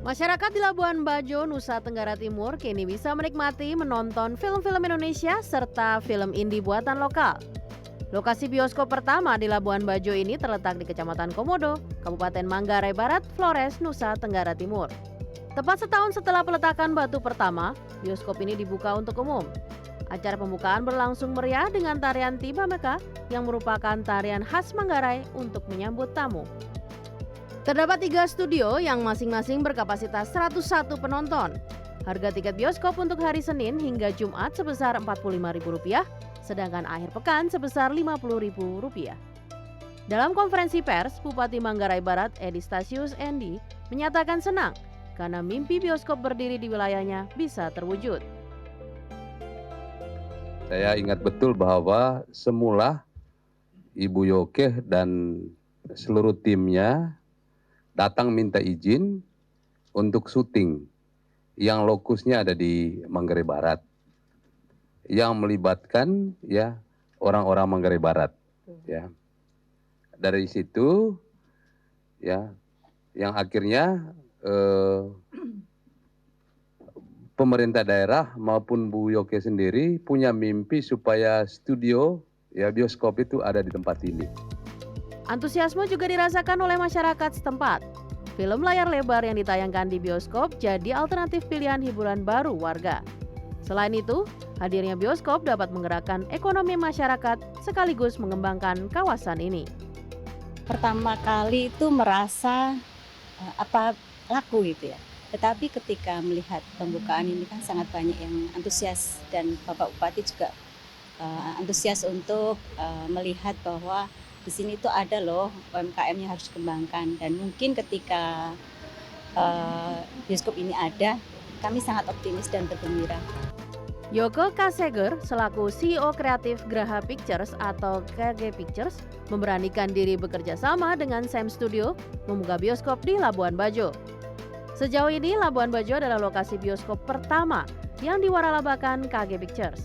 Masyarakat di Labuan Bajo, Nusa Tenggara Timur kini bisa menikmati menonton film-film Indonesia serta film indie buatan lokal. Lokasi bioskop pertama di Labuan Bajo ini terletak di Kecamatan Komodo, Kabupaten Manggarai Barat, Flores, Nusa Tenggara Timur. Tepat setahun setelah peletakan batu pertama, bioskop ini dibuka untuk umum. Acara pembukaan berlangsung meriah dengan tarian Tiba Meka yang merupakan tarian khas Manggarai untuk menyambut tamu. Terdapat 3 studio yang masing-masing berkapasitas 101 penonton. Harga tiket bioskop untuk hari Senin hingga Jumat sebesar Rp45.000, sedangkan akhir pekan sebesar Rp50.000. Dalam konferensi pers, Bupati Manggarai Barat Edi Stasius Endi menyatakan senang karena mimpi bioskop berdiri di wilayahnya bisa terwujud. Saya ingat betul bahwa semula Ibu Yokeh dan seluruh timnya datang minta izin untuk syuting yang lokusnya ada di Manggarai Barat, yang melibatkan orang-orang Manggarai Barat. Ya. Dari situ yang akhirnya pemerintah daerah maupun Bu Yoke sendiri punya mimpi supaya studio bioskop itu ada di tempat ini. Antusiasme juga dirasakan oleh masyarakat setempat. Film layar lebar yang ditayangkan di bioskop jadi alternatif pilihan hiburan baru warga. Selain itu, hadirnya bioskop dapat menggerakkan ekonomi masyarakat sekaligus mengembangkan kawasan ini. Pertama kali itu merasa laku gitu ya. Tetapi ketika melihat pembukaan ini kan sangat banyak yang antusias dan Bapak Bupati juga antusias untuk melihat bahwa di sini tuh ada loh UMKM yang harus dikembangkan, dan mungkin ketika bioskop ini ada, kami sangat optimis dan bergembira. Yoko Kaseger selaku CEO kreatif Graha Pictures atau KG Pictures memberanikan diri bekerja sama dengan Sam Studio membuka bioskop di Labuan Bajo. Sejauh ini Labuan Bajo adalah lokasi bioskop pertama yang diwaralabakan KG Pictures.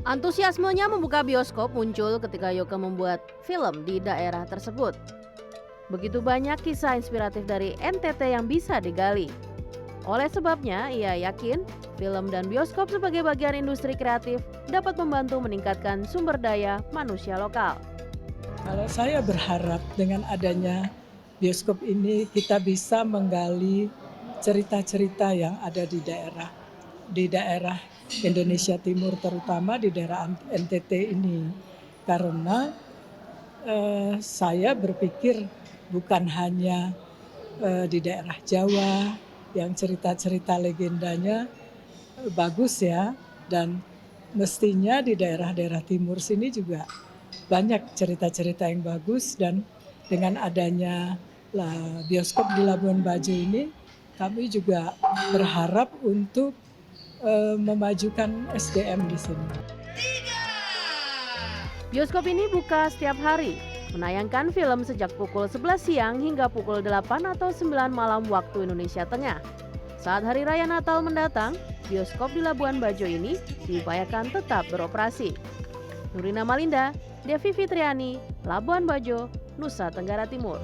Antusiasmenya membuka bioskop muncul ketika Yoke membuat film di daerah tersebut. Begitu banyak kisah inspiratif dari NTT yang bisa digali. Oleh sebabnya, ia yakin film dan bioskop sebagai bagian industri kreatif dapat membantu meningkatkan sumber daya manusia lokal. Kalau saya berharap dengan adanya bioskop ini kita bisa menggali cerita-cerita yang ada di daerah Indonesia Timur, terutama di daerah NTT ini. Karena saya berpikir bukan hanya di daerah Jawa yang cerita-cerita legendanya bagus ya, dan mestinya di daerah-daerah timur sini juga banyak cerita-cerita yang bagus. Dan dengan adanya bioskop di Labuan Bajo ini, kami juga berharap untuk memajukan SDM di sini. Bioskop ini buka setiap hari, menayangkan film sejak pukul 11 siang hingga pukul 8 atau 9 malam waktu Indonesia Tengah. Saat Hari Raya Natal mendatang, bioskop di Labuan Bajo ini diupayakan tetap beroperasi. Nurina Malinda, Devi Fitriani, Labuan Bajo, Nusa Tenggara Timur.